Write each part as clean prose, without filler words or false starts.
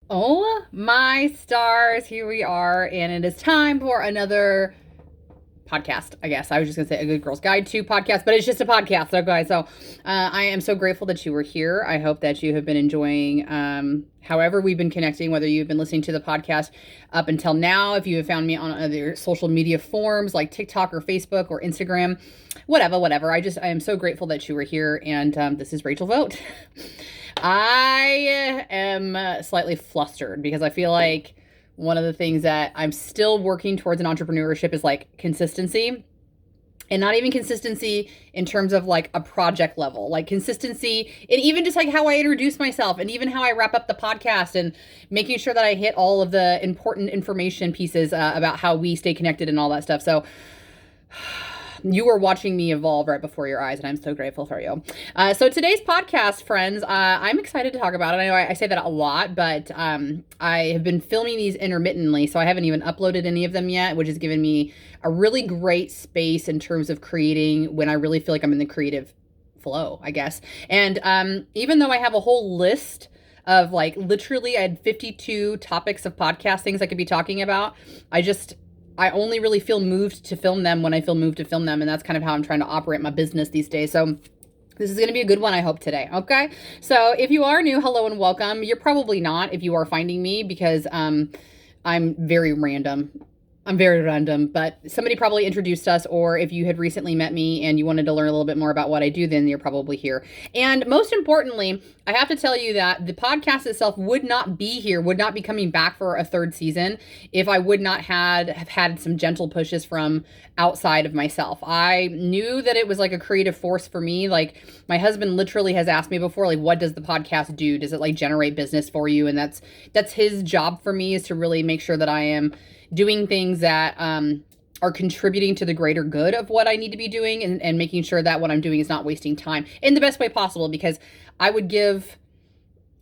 Oh my stars, here we are, and it is time for another podcast. I guess I was just gonna say a Good Girl's Guide to podcast, but it's just a podcast. Okay, so I am so grateful that you were here. I hope that you have been enjoying however we've been connecting, whether you've been listening to the podcast up until now, if you have found me on other social media forms like TikTok or Facebook or Instagram, whatever. I am so grateful that you were here, and this is Rachel Vote. I am slightly flustered because I feel like one of the things that I'm still working towards in entrepreneurship is like consistency. And not even consistency in terms of like a project level, like consistency and even just like how I introduce myself and even how I wrap up the podcast and making sure that I hit all of the important information pieces about how we stay connected and all that stuff. So you are watching me evolve right before your eyes, and I'm so grateful for you. So today's podcast, friends, I'm excited to talk about it. I know I say that a lot, but I have been filming these intermittently, so I haven't even uploaded any of them yet, which has given me a really great space in terms of creating when I really feel like I'm in the creative flow, I guess. And even though I have a whole list of like literally I had 52 topics of podcast things I could be talking about, I only really feel moved to film them when I feel moved to film them. And that's kind of how I'm trying to operate my business these days. So this is going to be a good one, I hope, today. Okay. So if you are new, hello and welcome. You're probably not if you are finding me because I'm very random. I'm very random, but somebody probably introduced us, or if you had recently met me and you wanted to learn a little bit more about what I do, then you're probably here. And most importantly, I have to tell you that the podcast itself would not be here, would not be coming back for a third season if I would not have had some gentle pushes from outside of myself. I knew that it was like a creative force for me. Like my husband literally has asked me before, like, what does the podcast do? Does it like generate business for you? And that's his job for me, is to really make sure that I am doing things that are contributing to the greater good of what I need to be doing, and making sure that what I'm doing is not wasting time in the best way possible, because I would give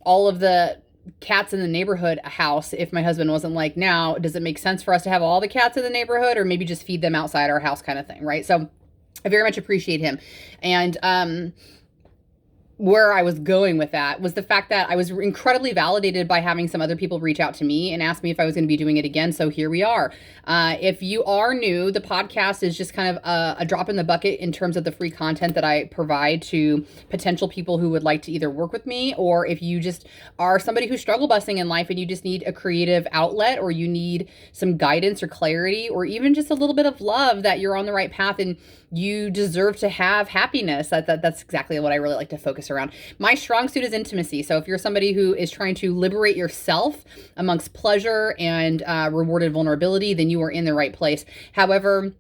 all of the cats in the neighborhood a house if my husband wasn't like, now, does it make sense for us to have all the cats in the neighborhood or maybe just feed them outside our house kind of thing, right? So I very much appreciate him. And where I was going with that was the fact that I was incredibly validated by having some other people reach out to me and ask me if I was going to be doing it again. So here we are. If you are new, the podcast is just kind of a drop in the bucket in terms of the free content that I provide to potential people who would like to either work with me, or if you just are somebody who's struggle busing in life and you just need a creative outlet, or you need some guidance or clarity, or even just a little bit of love that you're on the right path and you deserve to have happiness. That's exactly what I really like to focus around. My strong suit is intimacy. So if you're somebody who is trying to liberate yourself amongst pleasure and rewarded vulnerability, then you are in the right place. However,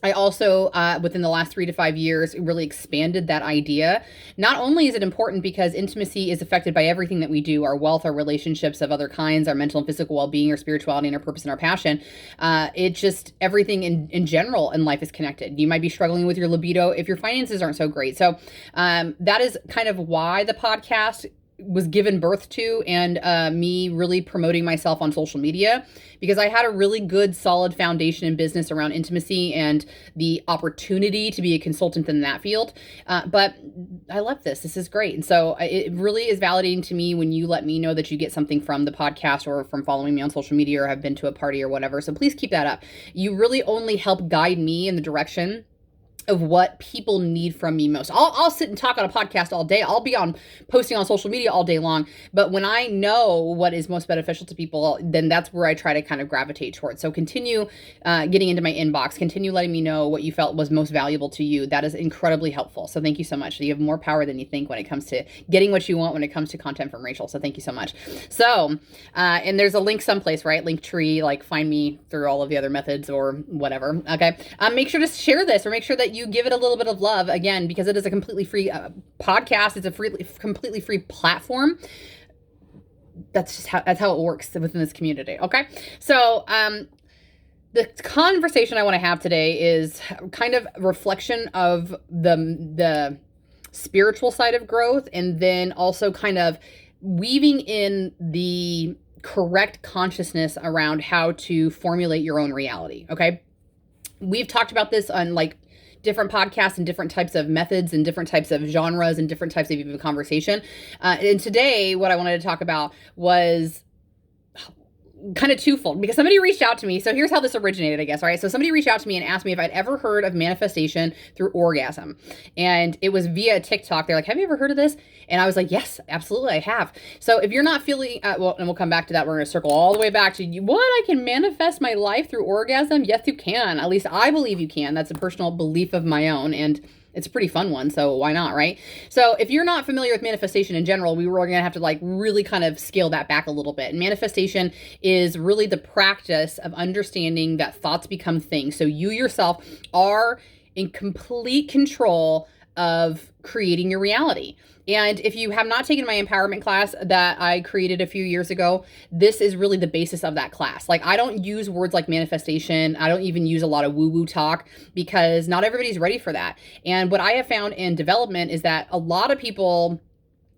I also, within the last 3 to 5 years, really expanded that idea. Not only is it important because intimacy is affected by everything that we do, our wealth, our relationships of other kinds, our mental and physical well-being, our spirituality, and our purpose and our passion. It just, everything in general in life is connected. You might be struggling with your libido if your finances aren't so great. So that is kind of why the podcast was given birth to, and me really promoting myself on social media, because I had a really good solid foundation in business around intimacy and the opportunity to be a consultant in that field. But I love this. This is great. And so it really is validating to me when you let me know that you get something from the podcast or from following me on social media or have been to a party or whatever. So please keep that up. You really only help guide me in the direction of what people need from me most. I'll sit and talk on a podcast all day. I'll be on posting on social media all day long. But when I know what is most beneficial to people, then that's where I try to kind of gravitate towards. So continue getting into my inbox. Continue letting me know what you felt was most valuable to you. That is incredibly helpful. So thank you so much. You have more power than you think when it comes to getting what you want when it comes to content from Rachel. So thank you so much. So, and there's a link someplace, right? Linktree, like find me through all of the other methods or whatever. Okay. Make sure to share this, or make sure that you give it a little bit of love, again, because it is a completely free podcast. It's a completely free platform. That's how it works within this community. Okay. So, the conversation I want to have today is kind of a reflection of the spiritual side of growth, and then also kind of weaving in the correct consciousness around how to formulate your own reality. Okay. We've talked about this on like different podcasts and different types of methods and different types of genres and different types of even conversation. And today, what I wanted to talk about was kind of twofold because somebody reached out to me. So here's how this originated, I guess. All right. So somebody reached out to me and asked me if I'd ever heard of manifestation through orgasm. And it was via TikTok. They're like, have you ever heard of this? And I was like, yes, absolutely, I have. So if you're not feeling, well, and we'll come back to that. We're going to circle all the way back to what? I can manifest my life through orgasm? Yes, you can. At least I believe you can. That's a personal belief of my own. And it's a pretty fun one, so why not, right? So if you're not familiar with manifestation in general, we were going to have to like really kind of scale that back a little bit. And manifestation is really the practice of understanding that thoughts become things. So you yourself are in complete control of creating your reality. And if you have not taken my empowerment class that I created a few years ago, this is really the basis of that class. Like, I don't use words like manifestation. I don't even use a lot of woo-woo talk because not everybody's ready for that. And what I have found in development is that a lot of people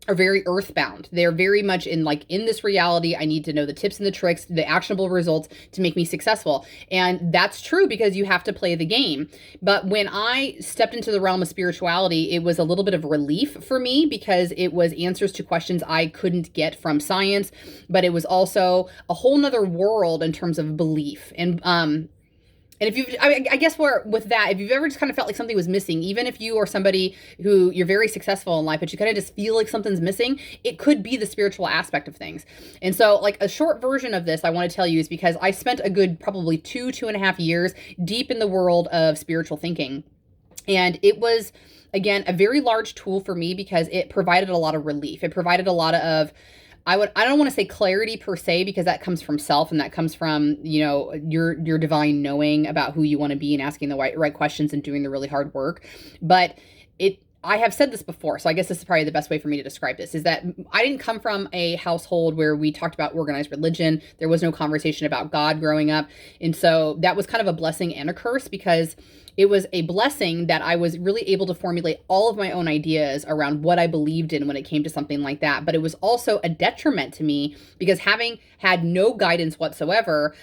are very earthbound. They're very much in this reality. I need to know the tips and the tricks, the actionable results to make me successful. And that's true because you have to play the game. But when I stepped into the realm of spirituality, it was a little bit of relief for me because it was answers to questions I couldn't get from science, but it was also a whole nother world in terms of belief. And if you've, I guess with that, if you've ever just kind of felt like something was missing, even if you are somebody who you're very successful in life, but you kind of just feel like something's missing, it could be the spiritual aspect of things. And so like a short version of this I want to tell you is because I spent a good probably 2.5 years deep in the world of spiritual thinking. And it was, again, a very large tool for me because it provided a lot of relief. It provided a lot of, I don't want to say clarity per se, because that comes from self and that comes from, your divine knowing about who you want to be and asking the right questions and doing the really hard work. But I have said this before, so I guess this is probably the best way for me to describe this, is that I didn't come from a household where we talked about organized religion. There was no conversation about God growing up. And so that was kind of a blessing and a curse, because it was a blessing that I was really able to formulate all of my own ideas around what I believed in when it came to something like that. But it was also a detriment to me because having had no guidance whatsoever,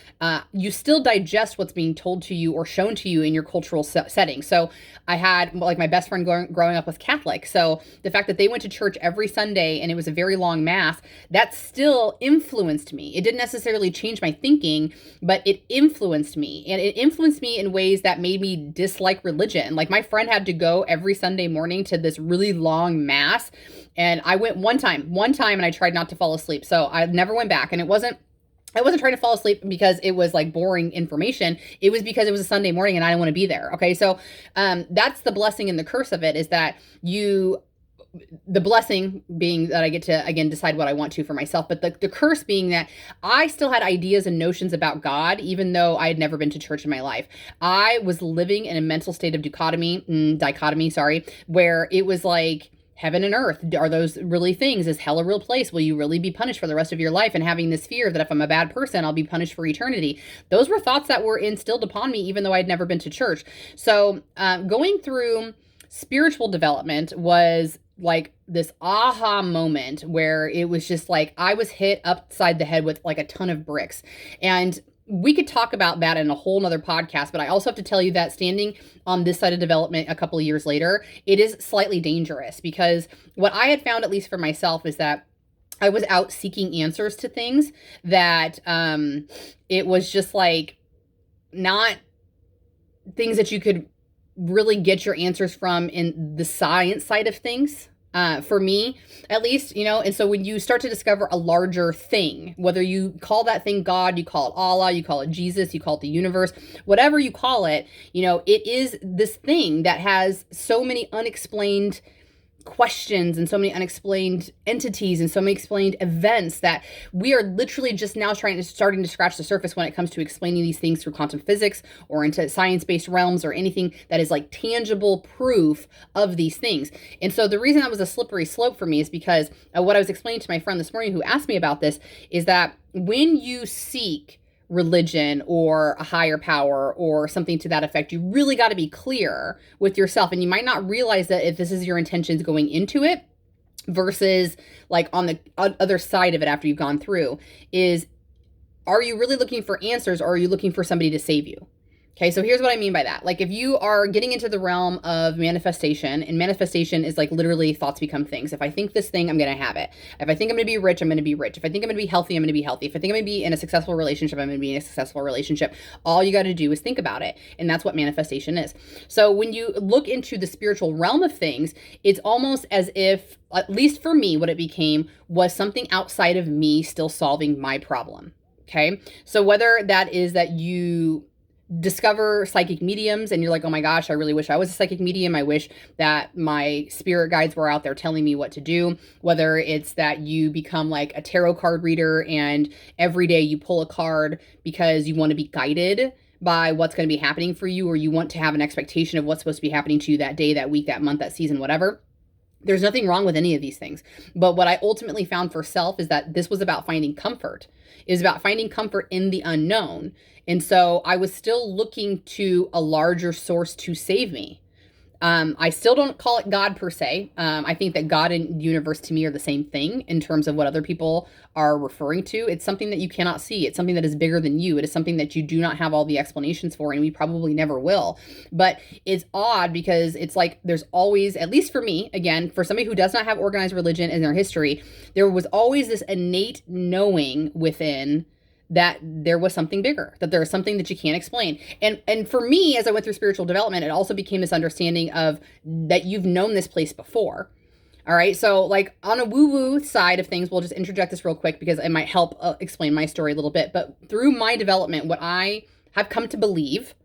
you still digest what's being told to you or shown to you in your cultural setting. So I had my best friend growing up was Catholic. So the fact that they went to church every Sunday and it was a very long mass, that still influenced me. It didn't necessarily change my thinking, but it influenced me. And it influenced me in ways that made me dislike religion. Like, my friend had to go every Sunday morning to this really long mass. And I went one time and I tried not to fall asleep. So I never went back. And I wasn't trying to fall asleep because it was like boring information. It was because it was a Sunday morning and I didn't want to be there. Okay. So that's the blessing and the curse of it, is that the blessing being that I get to, again, decide what I want to for myself. But the curse being that I still had ideas and notions about God, even though I had never been to church in my life. I was living in a mental state of dichotomy, where it was like, heaven and earth, are those really things? Is hell a real place? Will you really be punished for the rest of your life? And having this fear that if I'm a bad person, I'll be punished for eternity. Those were thoughts that were instilled upon me, even though I'd never been to church. So going through spiritual development was like this aha moment where it was just like I was hit upside the head with like a ton of bricks. And we could talk about that in a whole nother podcast, but I also have to tell you that standing on this side of development a couple of years later, it is slightly dangerous, because what I had found, at least for myself, is that I was out seeking answers to things that it was just like not things that you could really get your answers from in the science side of things. For me, at least, and so when you start to discover a larger thing, whether you call that thing God, you call it Allah, you call it Jesus, you call it the universe, whatever you call it, it is this thing that has so many unexplained questions and so many unexplained entities and so many explained events that we are literally just now starting to scratch the surface when it comes to explaining these things through quantum physics or into science-based realms or anything that is like tangible proof of these things. And so the reason that was a slippery slope for me is because what I was explaining to my friend this morning who asked me about this is that when you seek religion or a higher power or something to that effect, you really got to be clear with yourself. And you might not realize that if this is your intentions going into it versus like on the other side of it after you've gone through, is, are you really looking for answers or are you looking for somebody to save you? Okay, so here's what I mean by that. Like, if you are getting into the realm of manifestation, and manifestation is like literally thoughts become things. If I think this thing, I'm going to have it. If I think I'm going to be rich, I'm going to be rich. If I think I'm going to be healthy, I'm going to be healthy. If I think I'm going to be in a successful relationship, I'm going to be in a successful relationship. All you got to do is think about it. And that's what manifestation is. So when you look into the spiritual realm of things, it's almost as if, at least for me, what it became was something outside of me still solving my problem. Okay. So whether that is that you discover psychic mediums and you're like, oh my gosh, I really wish I was a psychic medium. I wish that my spirit guides were out there telling me what to do. Whether it's that you become like a tarot card reader and every day you pull a card because you want to be guided by what's going to be happening for you, or you want to have an expectation of what's supposed to be happening to you that day, that week, that month, that season, whatever. There's nothing wrong with any of these things. But what I ultimately found for self is that this was about finding comfort. It was about finding comfort in the unknown. And so I was still looking to a larger source to save me. I still don't call it God per se. I think that God and universe to me are the same thing in terms of what other people are referring to. It's something that you cannot see. It's something that is bigger than you. It is something that you do not have all the explanations for, and we probably never will. But it's odd because it's like there's always, at least for me, again, for somebody who does not have organized religion in their history, there was always this innate knowing within that there was something bigger, that there was something that you can't explain. And for me, as I went through spiritual development, it also became this understanding of that you've known this place before. All right. So like on a woo-woo side of things, we'll just interject this real quick because it might help explain my story a little bit. But through my development, what I have come to believe,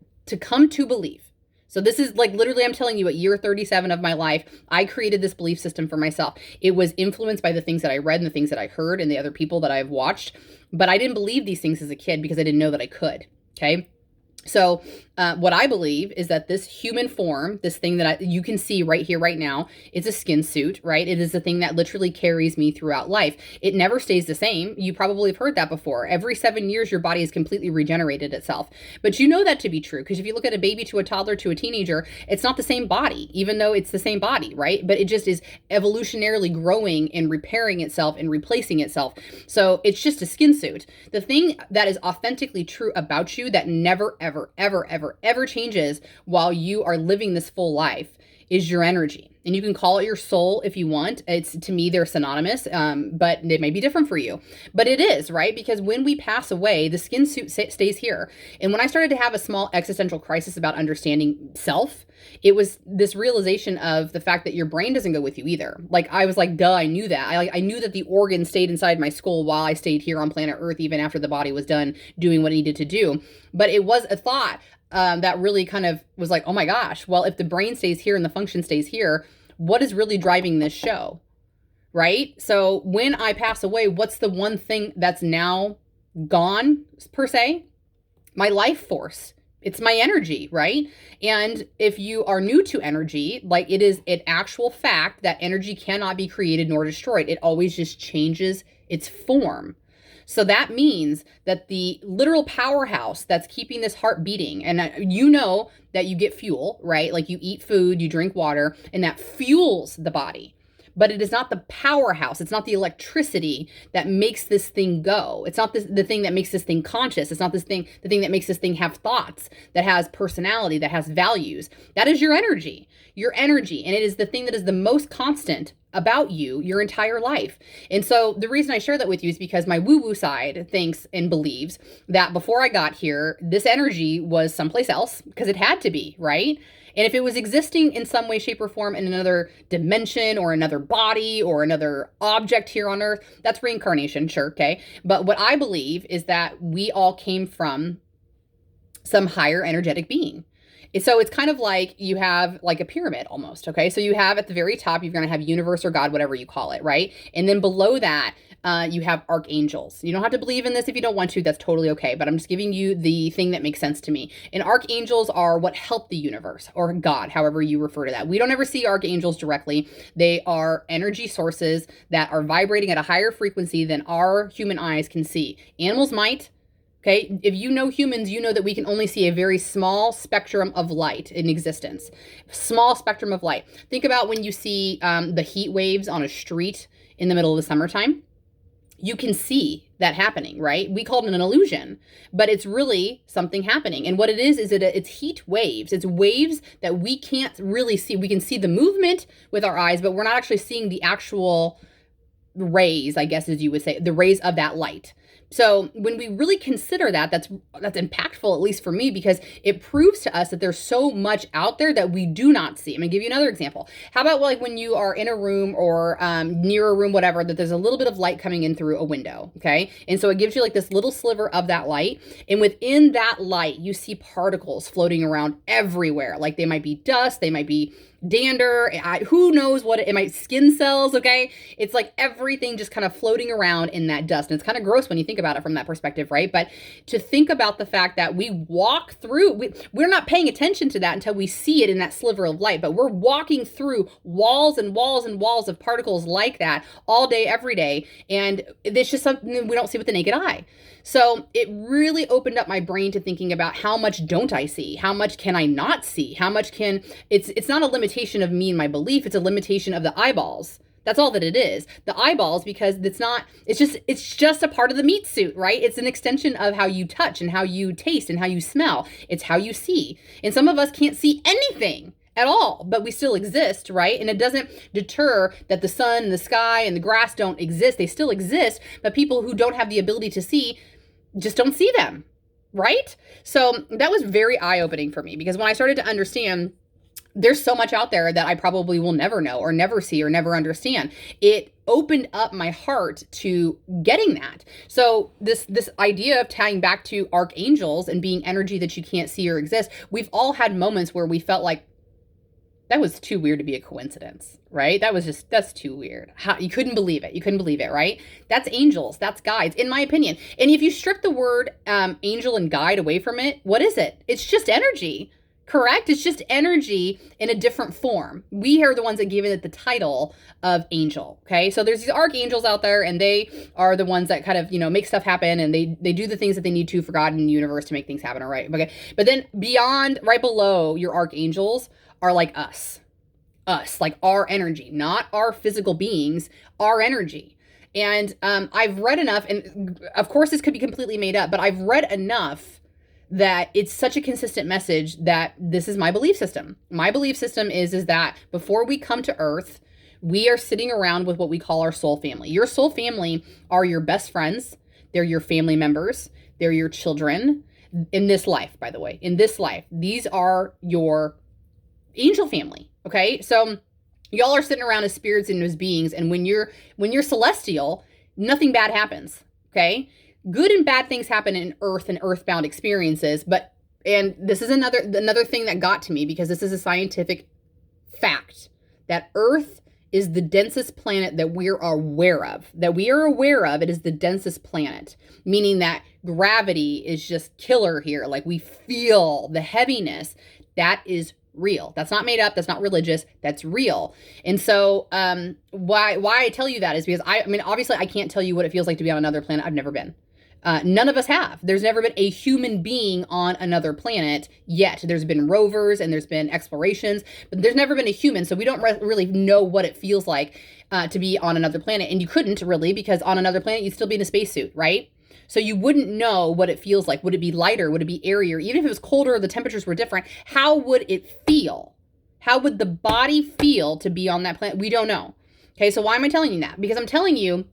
so this is like literally, I'm telling you, at year 37 of my life, I created this belief system for myself. It was influenced by the things that I read and the things that I heard and the other people that I've watched. But I didn't believe these things as a kid because I didn't know that I could. Okay. So what I believe is that this human form, this thing that you can see right here, right now, it's a skin suit, right? It is the thing that literally carries me throughout life. It never stays the same. You probably have heard that before. Every 7 years, your body has completely regenerated itself. But you know that to be true because if you look at a baby to a toddler to a teenager, it's not the same body, even though it's the same body, right? But it just is evolutionarily growing and repairing itself and replacing itself. So it's just a skin suit. The thing that is authentically true about you that never, ever changes while you are living this full life is your energy. And you can call it your soul if you want. It's, to me, they're synonymous, but it may be different for you. But it is, right? Because when we pass away, the skin suit stays here. And when I started to have a small existential crisis about understanding self, it was this realization of the fact that your brain doesn't go with you either. Like, I was like, duh, I knew that. I knew that the organ stayed inside my skull while I stayed here on planet Earth, even after the body was done doing what it needed to do. But it was a thought that really kind of was like, oh my gosh, well, if the brain stays here and the function stays here, what is really driving this show, right? So when I pass away, what's the one thing that's now gone, per se? My life force. It's my energy, right? And if you are new to energy, like, it is an actual fact that energy cannot be created nor destroyed. It always just changes its form. So that means that the literal powerhouse that's keeping this heart beating, and you know that you get fuel, right? Like, you eat food, you drink water, and that fuels the body. But it is not the powerhouse. It's not the electricity that makes this thing go. It's not the thing that makes this thing conscious. It's not the thing that makes this thing have thoughts, that has personality, that has values. That is your energy. And it is the thing that is the most constant about you your entire life. And so the reason I share that with you is because my woo-woo side thinks and believes that before I got here, this energy was someplace else because it had to be, right? And if it was existing in some way, shape, or form in another dimension or another body or another object here on Earth, that's reincarnation, sure, okay? But what I believe is that we all came from some higher energetic being. So it's kind of like you have like a pyramid almost, okay? So you have at the very top, you're going to have universe or God, whatever you call it, right? And then below that, you have archangels. You don't have to believe in this if you don't want to. That's totally okay. But I'm just giving you the thing that makes sense to me. And archangels are what help the universe, or God, however you refer to that. We don't ever see archangels directly. They are energy sources that are vibrating at a higher frequency than our human eyes can see. Animals might. Okay, if you know humans, you know that we can only see a very small spectrum of light in existence. Small spectrum of light. Think about when you see the heat waves on a street in the middle of the summertime. you can see that happening, right? We call it an illusion, but it's really something happening. And what it is that it's heat waves. It's waves that we can't really see. We can see the movement with our eyes, but we're not actually seeing the actual rays, I guess, as you would say, the rays of that light. So when we really consider that, that's impactful, at least for me, because it proves to us that there's so much out there that we do not see. I'm gonna give you another example. How about like when you are in a room or near a room, whatever, that there's a little bit of light coming in through a window, okay? And so it gives you like this little sliver of that light. And within that light, you see particles floating around everywhere. Like they might be dust, they might be dander, who knows what it might, skin cells, okay? It's like everything just kind of floating around in that dust. And it's kind of gross when you think about it from that perspective, right? But to think about the fact that we walk through, we're not paying attention to that until we see it in that sliver of light, but we're walking through walls and walls and walls of particles like that all day, every day. And it's just something we don't see with the naked eye. So it really opened up my brain to thinking about how much don't I see? How much can I not see? How much can, it's not a limitation of me and my belief. It's a limitation of the eyeballs. That's all that it is. The eyeballs, because it's just a part of the meat suit, right? It's an extension of how you touch and how you taste and how you smell. It's how you see. And some of us can't see anything at all, but we still exist, right? And it doesn't deter that the sun and the sky and the grass don't exist. They still exist, but people who don't have the ability to see just don't see them, right? So that was very eye-opening for me, because when I started to understand there's so much out there that I probably will never know or never see or never understand, it opened up my heart to getting that. So this idea of tying back to archangels and being energy that you can't see or exist, we've all had moments where we felt like that was too weird to be a coincidence, right? That's too weird. You couldn't believe it. You couldn't believe it, right? That's angels. That's guides, in my opinion. And if you strip the word angel and guide away from it, what is it? It's just energy, correct? It's just energy in a different form. We are the ones that give it the title of angel, okay? So there's these archangels out there, and they are the ones that kind of, make stuff happen, and they do the things that they need to for God and the universe to make things happen, all right? Okay. But then beyond, right below your archangels, are like us, like our energy, not our physical beings, our energy. And I've read enough, and of course this could be completely made up, but I've read enough that it's such a consistent message that this is my belief system. My belief system is that before we come to Earth, we are sitting around with what we call our soul family. Your soul family are your best friends. They're your family members. They're your children. In this life, by the way, these are your angel family, okay? So y'all are sitting around as spirits and as beings, and when you're celestial, nothing bad happens, okay? Good and bad things happen in earth and earthbound experiences, and this is another thing that got to me, because this is a scientific fact, that Earth is the densest planet that we're aware of. It is the densest planet, meaning that gravity is just killer here. Like, we feel the heaviness. That is real. That's not made up. That's not religious. That's real. And so why I tell you that is because obviously I can't tell you what it feels like to be on another planet. I've never been. None of us have. There's never been a human being on another planet yet. There's been rovers and there's been explorations, but there's never been a human. So we don't really know what it feels like to be on another planet. And you couldn't really, because on another planet, you'd still be in a spacesuit, right? So you wouldn't know what it feels like. Would it be lighter? Would it be airier? Even if it was colder or the temperatures were different, how would it feel? How would the body feel to be on that planet? We don't know. Okay, so why am I telling you that? Because I'm telling you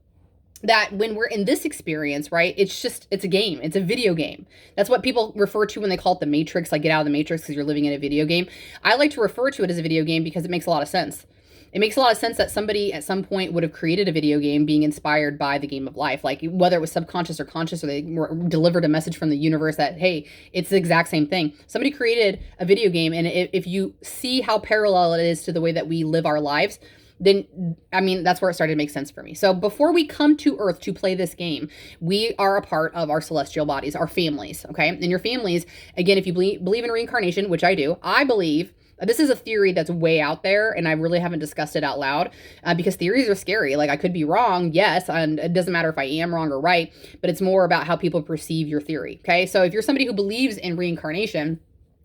that when we're in this experience, right, it's a game. It's a video game. That's what people refer to when they call it the Matrix, like get out of the Matrix because you're living in a video game. I like to refer to it as a video game because it makes a lot of sense. It makes a lot of sense that somebody at some point would have created a video game being inspired by the game of life. Like, whether it was subconscious or conscious, or they delivered a message from the universe that, hey, it's the exact same thing. Somebody created a video game, and if you see how parallel it is to the way that we live our lives, then, that's where it started to make sense for me. So before we come to Earth to play this game, we are a part of our celestial bodies, our families, okay? And your families, again, if you believe in reincarnation, which I do, I believe. This is a theory that's way out there, and I really haven't discussed it out loud because theories are scary. Like, I could be wrong, yes, and it doesn't matter if I am wrong or right, but it's more about how people perceive your theory, okay? So if you're somebody who believes in reincarnation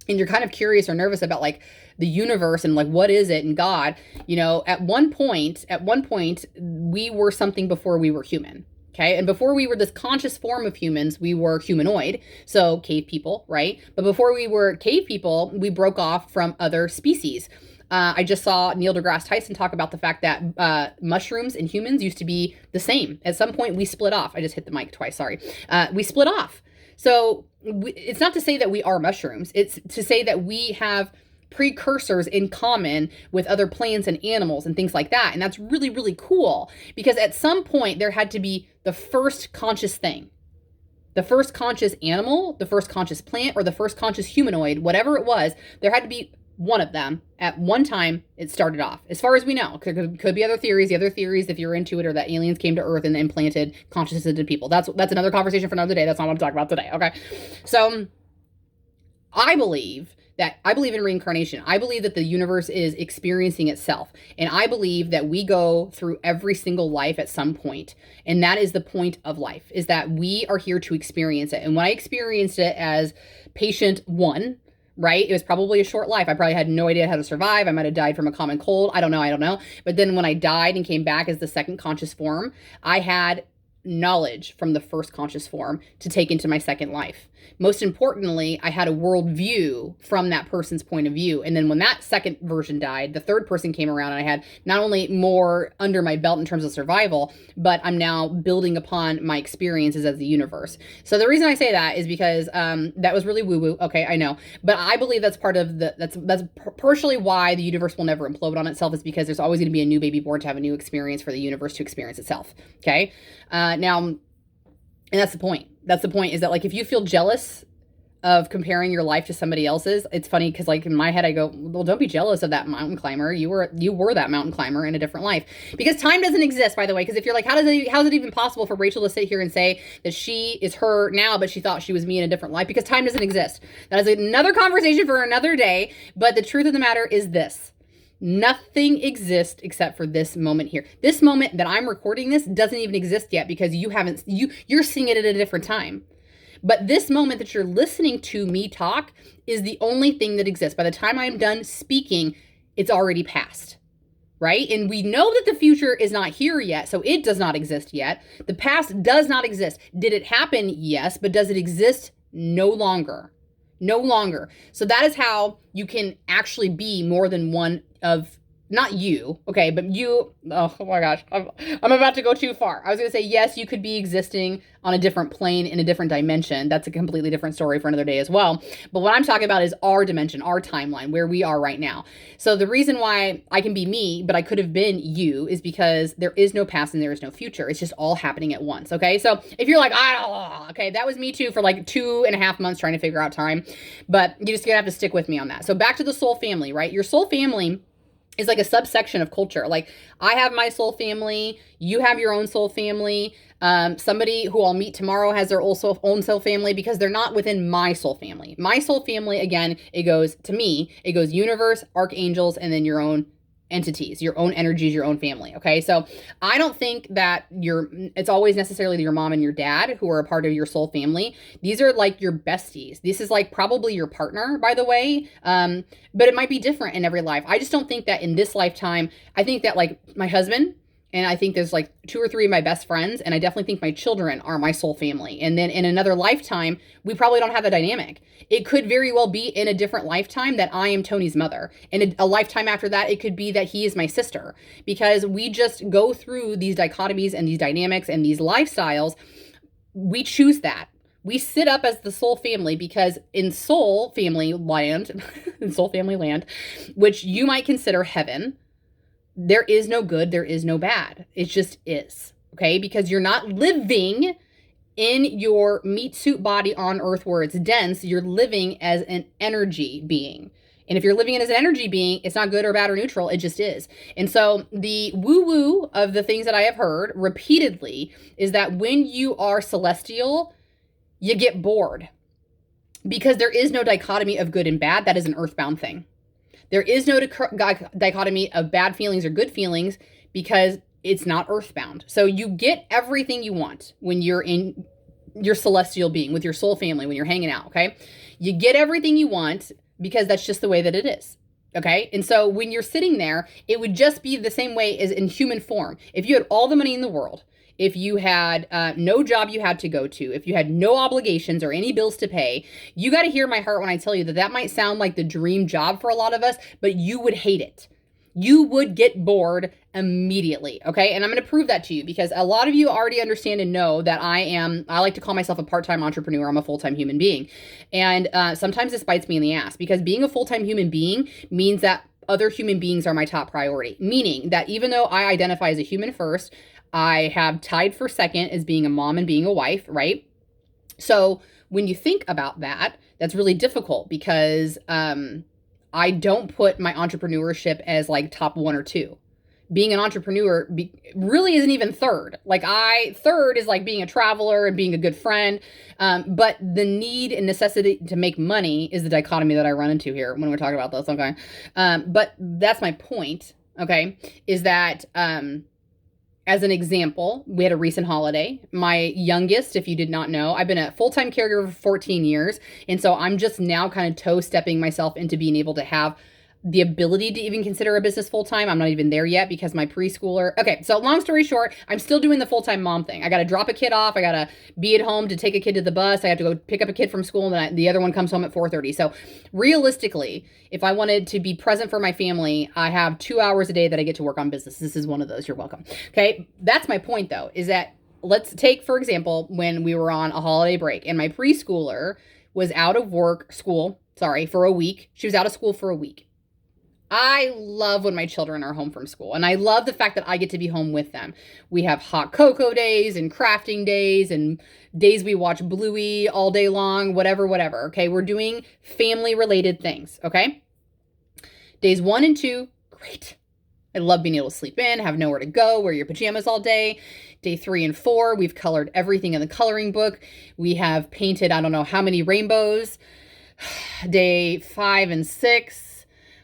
and you're kind of curious or nervous about, like, the universe and, like, what is it and God, at one point, we were something before we were human. Okay. And before we were this conscious form of humans, we were humanoid. So cave people, right? But before we were cave people, we broke off from other species. I just saw Neil deGrasse Tyson talk about the fact that mushrooms and humans used to be the same. At some point, we split off. I just hit the mic twice. Sorry. We split off. So it's not to say that we are mushrooms. It's to say that we have precursors in common with other plants and animals and things like that. And that's really, really cool because at some point there had to be the first conscious thing, the first conscious animal, the first conscious plant, or the first conscious humanoid, whatever it was. There had to be one of them at one time. It started off, as far as we know. Could be other theories. The other theories, if you're into it, are that aliens came to Earth and implanted consciousness into people. That's another conversation for another day. That's not what I'm talking about today. Okay, so I believe in reincarnation. I believe that the universe is experiencing itself. And I believe that we go through every single life at some point. And that is the point of life, is that we are here to experience it. And when I experienced it as patient one, right, it was probably a short life. I probably had no idea how to survive. I might have died from a common cold. I don't know. But then when I died and came back as the second conscious form, I had knowledge from the first conscious form to take into my second life. Most importantly, I had a worldview from that person's point of view. And then when that second version died, the third person came around and I had not only more under my belt in terms of survival, but I'm now building upon my experiences as the universe. So the reason I say that is because that was really woo-woo. Okay, I know. But I believe that's part of that's partially why the universe will never implode on itself, is because there's always going to be a new baby born to have a new experience for the universe to experience itself. Okay? Now, and that's the point. That's the point, is that like if you feel jealous of comparing your life to somebody else's, it's funny because like in my head I go, well, don't be jealous of that mountain climber. You were that mountain climber in a different life. Because time doesn't exist, by the way. Because if you're like, how is it even possible for Rachel to sit here and say that she is her now, but she thought she was me in a different life? Because time doesn't exist. That is another conversation for another day. But the truth of the matter is this. Nothing exists except for this moment here. This moment that I'm recording this doesn't even exist yet because you're seeing it at a different time. But this moment that you're listening to me talk is the only thing that exists. By the time I'm done speaking, it's already past, right? And we know that the future is not here yet, so it does not exist yet. The past does not exist. Did it happen? Yes, but does it exist? No longer. No longer. So that is how you can actually be more than one of, not you, okay, but you, oh my gosh, I'm about to go too far. I was going to say, yes, you could be existing on a different plane in a different dimension. That's a completely different story for another day as well. But what I'm talking about is our dimension, our timeline, where we are right now. So the reason why I can be me, but I could have been you, is because there is no past and there is no future. It's just all happening at once, okay? So if you're like, okay, that was me too for like 2.5 months trying to figure out time. But you just gonna have to stick with me on that. So back to the soul family, right? Your soul family is like a subsection of culture. Like I have my soul family, you have your own soul family. Somebody who I'll meet tomorrow has their own soul family, because they're not within my soul family. My soul family, again, it goes universe, archangels, and then your own entities, your own energies, your own family. Okay. So I don't think that it's always necessarily your mom and your dad who are a part of your soul family. These are like your besties. This is like probably your partner, by the way. But it might be different in every life. I just don't think that in this lifetime. I think that like my husband, and I think there's like 2 or 3 of my best friends, and I definitely think my children are my soul family. And then in another lifetime, we probably don't have the dynamic. It could very well be in a different lifetime that I am Tony's mother. And a lifetime after that, it could be that he is my sister, because we just go through these dichotomies and these dynamics and these lifestyles. We choose that. We sit up as the soul family because in soul family land, which you might consider heaven, there is no good, there is no bad. It just is, okay? Because you're not living in your meat suit body on earth where it's dense. You're living as an energy being. And if you're living as an energy being, it's not good or bad or neutral. It just is. And so the woo-woo of the things that I have heard repeatedly is that when you are celestial, you get bored. Because there is no dichotomy of good and bad. That is an earthbound thing. There is no dichotomy of bad feelings or good feelings because it's not earthbound. So you get everything you want when you're in your celestial being with your soul family, when you're hanging out, okay? You get everything you want because that's just the way that it is, okay? And so when you're sitting there, it would just be the same way as in human form. If you had all the money in the world, if you had no job you had to go to, if you had no obligations or any bills to pay, you got to hear my heart when I tell you that that might sound like the dream job for a lot of us, but you would hate it. You would get bored immediately, okay? And I'm going to prove that to you because a lot of you already understand and know that I like to call myself a part-time entrepreneur. I'm a full-time human being. And sometimes this bites me in the ass because being a full-time human being means that other human beings are my top priority, meaning that even though I identify as a human first, I have tied for second as being a mom and being a wife, right? So when you think about that, that's really difficult because I don't put my entrepreneurship as like top 1 or 2. Being an entrepreneur really isn't even third. Like third is like being a traveler and being a good friend. But the need and necessity to make money is the dichotomy that I run into here when we're talking about this. Okay. But that's my point. Okay. Is that, as an example, we had a recent holiday. My youngest, if you did not know, I've been a full-time caregiver for 14 years. And so I'm just now kind of toe-stepping myself into being able to have the ability to even consider a business full-time. I'm not even there yet because my preschooler. Okay, so long story short, I'm still doing the full-time mom thing. I got to drop a kid off. I got to be at home to take a kid to the bus. I have to go pick up a kid from school, and then the other one comes home at 4:30. So realistically, if I wanted to be present for my family, I have 2 hours a day that I get to work on business. This is one of those. You're welcome. Okay, that's my point though, is that let's take, for example, when we were on a holiday break and my preschooler was out of for a week. She was out of school for a week. I love when my children are home from school, and I love the fact that I get to be home with them. We have hot cocoa days and crafting days and days we watch Bluey all day long, whatever. Okay, we're doing family-related things, okay? Days 1 and 2, great. I love being able to sleep in, have nowhere to go, wear your pajamas all day. Day 3 and 4, we've colored everything in the coloring book. We have painted I don't know how many rainbows. Day 5 and 6,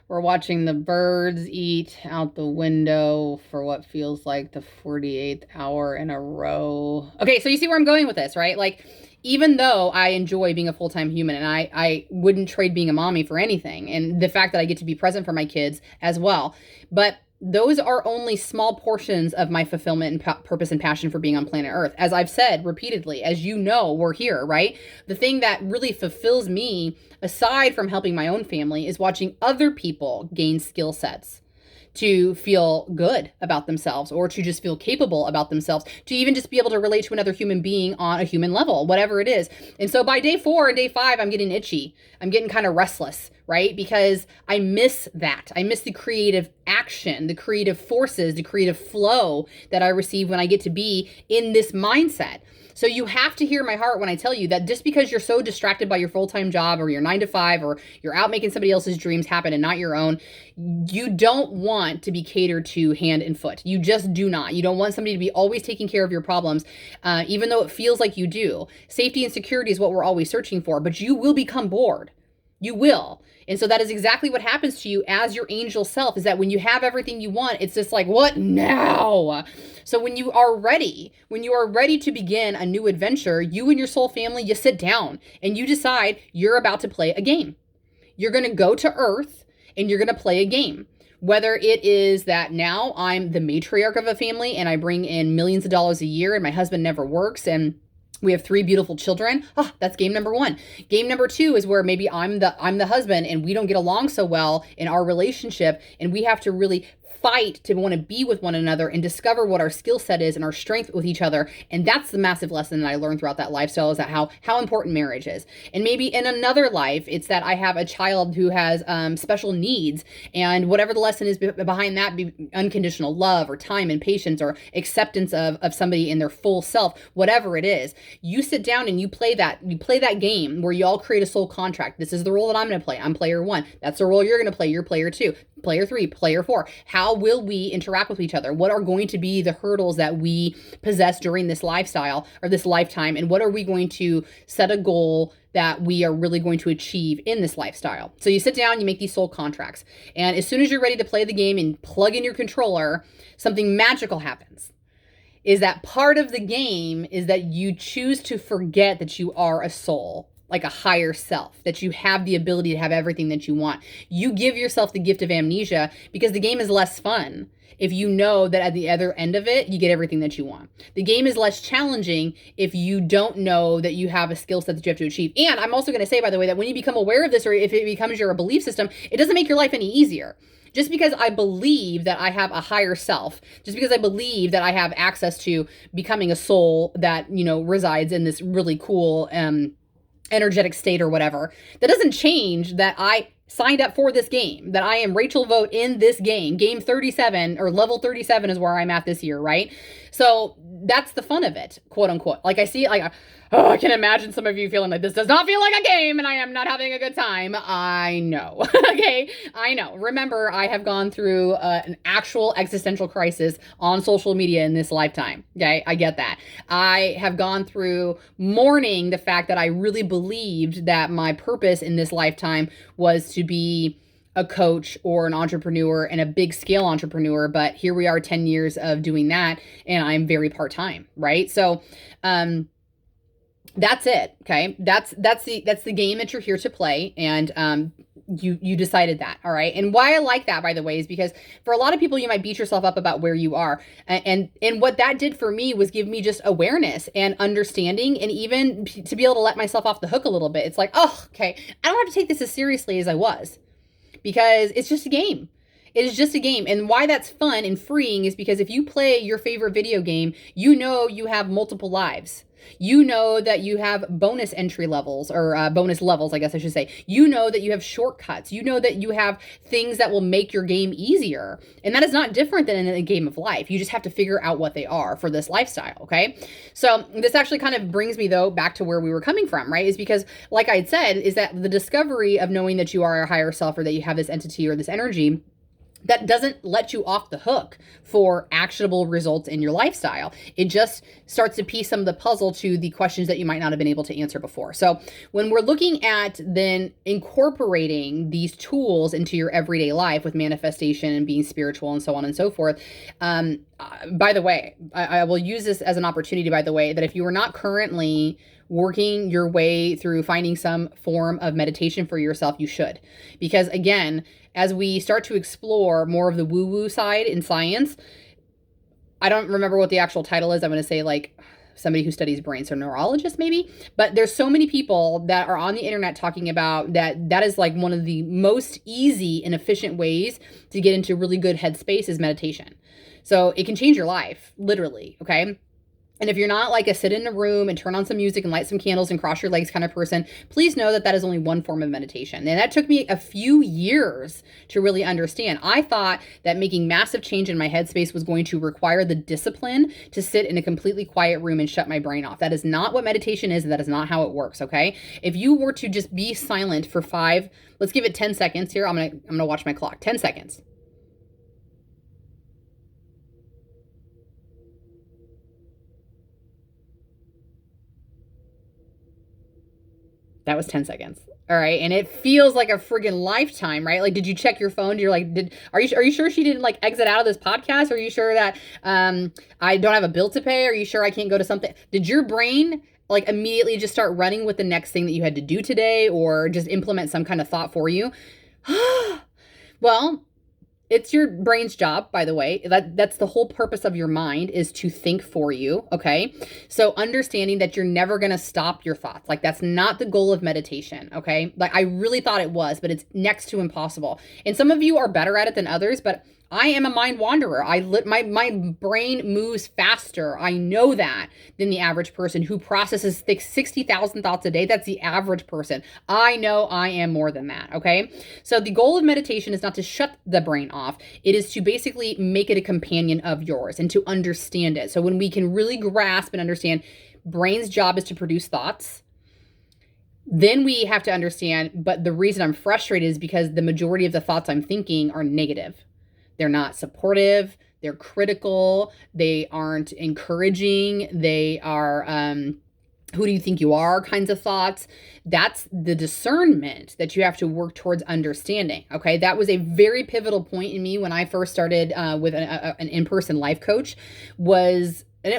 we're watching the birds eat out the window for what feels like the 48th hour in a row. Okay, so you see where I'm going with this, right? Like, even though I enjoy being a full-time human and I wouldn't trade being a mommy for anything, and the fact that I get to be present for my kids as well, but those are only small portions of my fulfillment and purpose and passion for being on planet Earth. As I've said repeatedly, as you know, we're here, right? The thing that really fulfills me, aside from helping my own family, is watching other people gain skill sets to feel good about themselves or to just feel capable about themselves, to even just be able to relate to another human being on a human level, whatever it is. And so by day 4 and day 5, I'm getting itchy. I'm getting kind of restless, right? Because I miss that. I miss the creative action, the creative forces, the creative flow that I receive when I get to be in this mindset. So you have to hear my heart when I tell you that just because you're so distracted by your full-time job or your 9 to 5 or you're out making somebody else's dreams happen and not your own, you don't want to be catered to hand and foot. You just do not. You don't want somebody to be always taking care of your problems, even though it feels like you do. Safety and security is what we're always searching for, but you will become bored. You will. And so that is exactly what happens to you as your angel self, is that when you have everything you want, it's just like, what now? So when you are ready to begin a new adventure, you and your soul family, you sit down and you decide you're about to play a game. You're going to go to Earth and you're going to play a game. Whether it is that now I'm the matriarch of a family and I bring in millions of dollars a year and my husband never works and we have 3 beautiful children. That's game number 1. Game number 2 is where maybe I'm the husband and we don't get along so well in our relationship and we have to really fight to want to be with one another and discover what our skill set is and our strength with each other. And that's the massive lesson that I learned throughout that lifestyle, is that how important marriage is. And maybe in another life, it's that I have a child who has special needs, and whatever the lesson is behind that, be unconditional love or time and patience or acceptance of somebody in their full self, whatever it is, you sit down and you play that game where you all create a soul contract. This is the role that I'm going to play. I'm player 1. That's the role you're going to play. You're player 2, player 3, player 4. How will we interact with each other? What are going to be the hurdles that we possess during this lifestyle or this lifetime? And what are we going to set a goal that we are really going to achieve in this lifestyle? So you sit down, you make these soul contracts. And as soon as you're ready to play the game and plug in your controller, something magical happens. Is that part of the game is that you choose to forget that you are a soul. like a higher self, that you have the ability to have everything that you want. You give yourself the gift of amnesia because the game is less fun if you know that at the other end of it, you get everything that you want. The game is less challenging if you don't know that you have a skill set that you have to achieve. And I'm also going to say, by the way, that when you become aware of this, or if it becomes your belief system, it doesn't make your life any easier. Just because I believe that I have a higher self, just because I believe that I have access to becoming a soul that, resides in this really cool, energetic state or whatever, that doesn't change that I signed up for this game, that I am Rachel Vote in this game. Game 37 or level 37 is where I'm at this year, right? So that's the fun of it, quote unquote. Like I see, I can imagine some of you feeling like this does not feel like a game and I am not having a good time. I know. Okay. I know. Remember, I have gone through an actual existential crisis on social media in this lifetime. Okay. I get that. I have gone through mourning the fact that I really believed that my purpose in this lifetime was to be a coach or an entrepreneur and a big scale entrepreneur. But here we are 10 years of doing that and I'm very part-time. Right. So, that's it. Okay. That's the game that you're here to play. And, you decided that. All right. And why I like that, by the way, is because for a lot of people, you might beat yourself up about where you are. And what that did for me was give me just awareness and understanding, and even to be able to let myself off the hook a little bit. It's like, oh, okay, I don't have to take this as seriously as I was, because it's just a game. It is just a game. And why that's fun and freeing is because if you play your favorite video game, you have multiple lives. You know that you have bonus entry levels, or bonus levels, I guess I should say. You know that you have shortcuts. You know that you have things that will make your game easier. And that is not different than in a game of life. You just have to figure out what they are for this lifestyle, okay? So this actually kind of brings me, though, back to where we were coming from, right? Is because, like I had said, is that the discovery of knowing that you are a higher self, or that you have this entity or this energy, that doesn't let you off the hook for actionable results in your lifestyle. It just starts to piece some of the puzzle to the questions that you might not have been able to answer before. So when we're looking at then incorporating these tools into your everyday life with manifestation and being spiritual and so on and so forth, by the way, I will use this as an opportunity, by the way, that if you are not currently working your way through finding some form of meditation for yourself, you should. Because again, as we start to explore more of the woo-woo side in science, I don't remember what the actual title is. I'm going to say like somebody who studies brains, or neurologist maybe. But there's so many people that are on the internet talking about that is like one of the most easy and efficient ways to get into really good headspace is meditation. So it can change your life, literally, okay? And if you're not like a sit in a room and turn on some music and light some candles and cross your legs kind of person, please know that that is only one form of meditation. And that took me a few years to really understand. I thought that making massive change in my headspace was going to require the discipline to sit in a completely quiet room and shut my brain off. That is not what meditation is. And that is not how it works. Okay. If you were to just be silent for let's give it 10 seconds here. I'm going to watch my clock. 10 seconds. That was 10 seconds. All right. And it feels like a friggin' lifetime, right? Like, did you check your phone? You're like, are you sure she didn't like exit out of this podcast? Are you sure that I don't have a bill to pay? Are you sure I can't go to something? Did your brain like immediately just start running with the next thing that you had to do today, or just implement some kind of thought for you? Well, it's your brain's job, by the way. That's the whole purpose of your mind, is to think for you, okay? So understanding that you're never going to stop your thoughts. Like, that's not the goal of meditation, okay? Like, I really thought it was, but it's next to impossible. And some of you are better at it than others, but I am a mind wanderer. My brain moves faster. I know that, than the average person who processes 60,000 thoughts a day. That's the average person. I know I am more than that. Okay. So the goal of meditation is not to shut the brain off. It is to basically make it a companion of yours and to understand it. So when we can really grasp and understand brain's job is to produce thoughts, then we have to understand, but the reason I'm frustrated is because the majority of the thoughts I'm thinking are negative. They're not supportive. They're critical. They aren't encouraging. They are, who do you think you are kinds of thoughts. That's the discernment that you have to work towards understanding. Okay. That was a very pivotal point in me when I first started with an in-person life coach, was and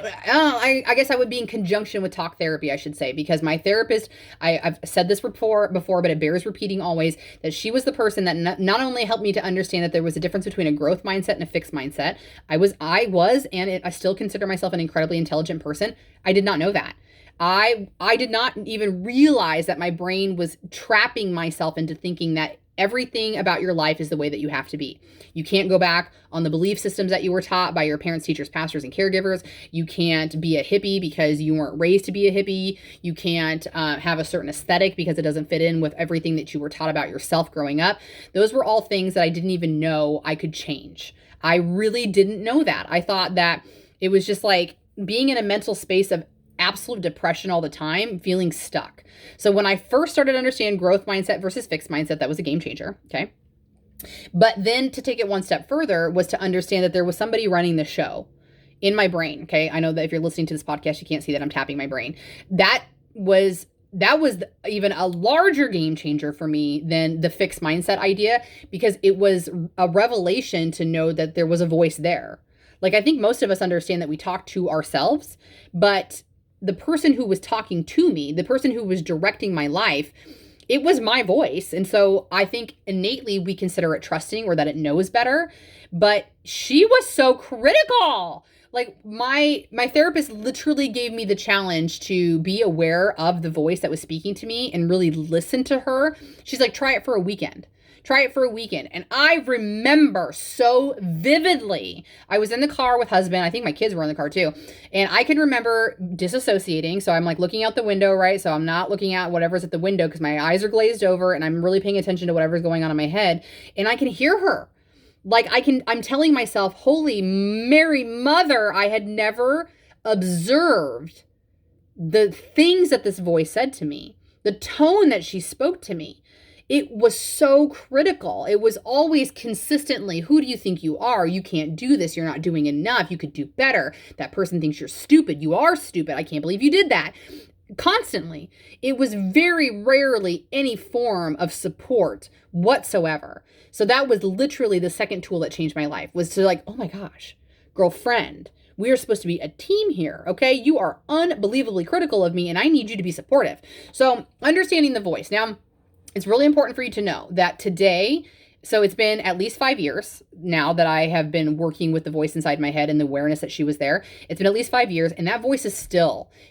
I guess I would be in conjunction with talk therapy, I should say, because my therapist, I've said this before, but it bears repeating always, that she was the person that not only helped me to understand that there was a difference between a growth mindset and a fixed mindset. I still consider myself an incredibly intelligent person. I did not know that. I did not even realize that my brain was trapping myself into thinking that everything about your life is the way that you have to be. You can't go back on the belief systems that you were taught by your parents, teachers, pastors, and caregivers. You can't be a hippie because you weren't raised to be a hippie. You can't have a certain aesthetic because it doesn't fit in with everything that you were taught about yourself growing up. Those were all things that I didn't even know I could change. I really didn't know that. I thought that it was just like being in a mental space of absolute depression all the time, feeling stuck. So when I first started to understand growth mindset versus fixed mindset, that was a game changer. Okay. But then to take it one step further was to understand that there was somebody running the show in my brain. Okay. I know that if you're listening to this podcast, you can't see that I'm tapping my brain. That was even a larger game changer for me than the fixed mindset idea, because it was a revelation to know that there was a voice there. Like, I think most of us understand that we talk to ourselves, but the person who was talking to me, the person who was directing my life, it was my voice. And so I think innately we consider it trusting, or that it knows better. But she was so critical. Like, my therapist literally gave me the challenge to be aware of the voice that was speaking to me and really listen to her. She's like, try it for a weekend. Try it for a weekend. And I remember so vividly, I was in the car with husband. I think my kids were in the car too. And I can remember disassociating. So I'm like looking out the window, right? So I'm not looking at whatever's at the window because my eyes are glazed over and I'm really paying attention to whatever's going on in my head. And I can hear her. Like, I'm telling myself, Holy Mary Mother, I had never observed the things that this voice said to me, the tone that she spoke to me. It was so critical. It was always consistently, who do you think you are? You can't do this. You're not doing enough. You could do better. That person thinks you're stupid. You are stupid. I can't believe you did that. Constantly. It was very rarely any form of support whatsoever. So that was literally the second tool that changed my life, was to like, oh my gosh, girlfriend, we are supposed to be a team here, okay? You are unbelievably critical of me and I need you to be supportive. So understanding the voice. Now, it's really important for you to know that today, so it's been at least 5 years now that I have been working with the voice inside my head and the awareness that she was there. It's been at least 5 years, and that voice is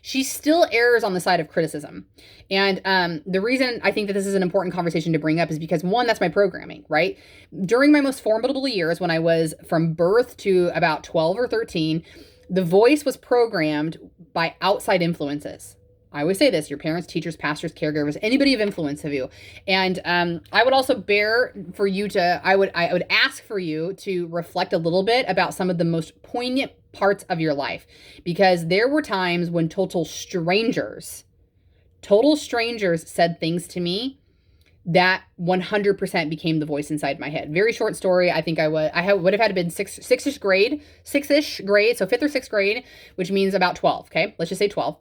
she still errs on the side of criticism. And the reason I think that this is an important conversation to bring up is because, one, that's my programming, right? During my most formidable years, when I was from birth to about 12 or 13, the voice was programmed by outside influences. I always say this: your parents, teachers, pastors, caregivers, anybody of influence of you. And I would also I would ask for you to reflect a little bit about some of the most poignant parts of your life, because there were times when total strangers said things to me that 100% became the voice inside my head. Very short story. I think I would have had to been six-ish grade, so 5th or 6th grade, which means about 12. Okay. Let's just say 12.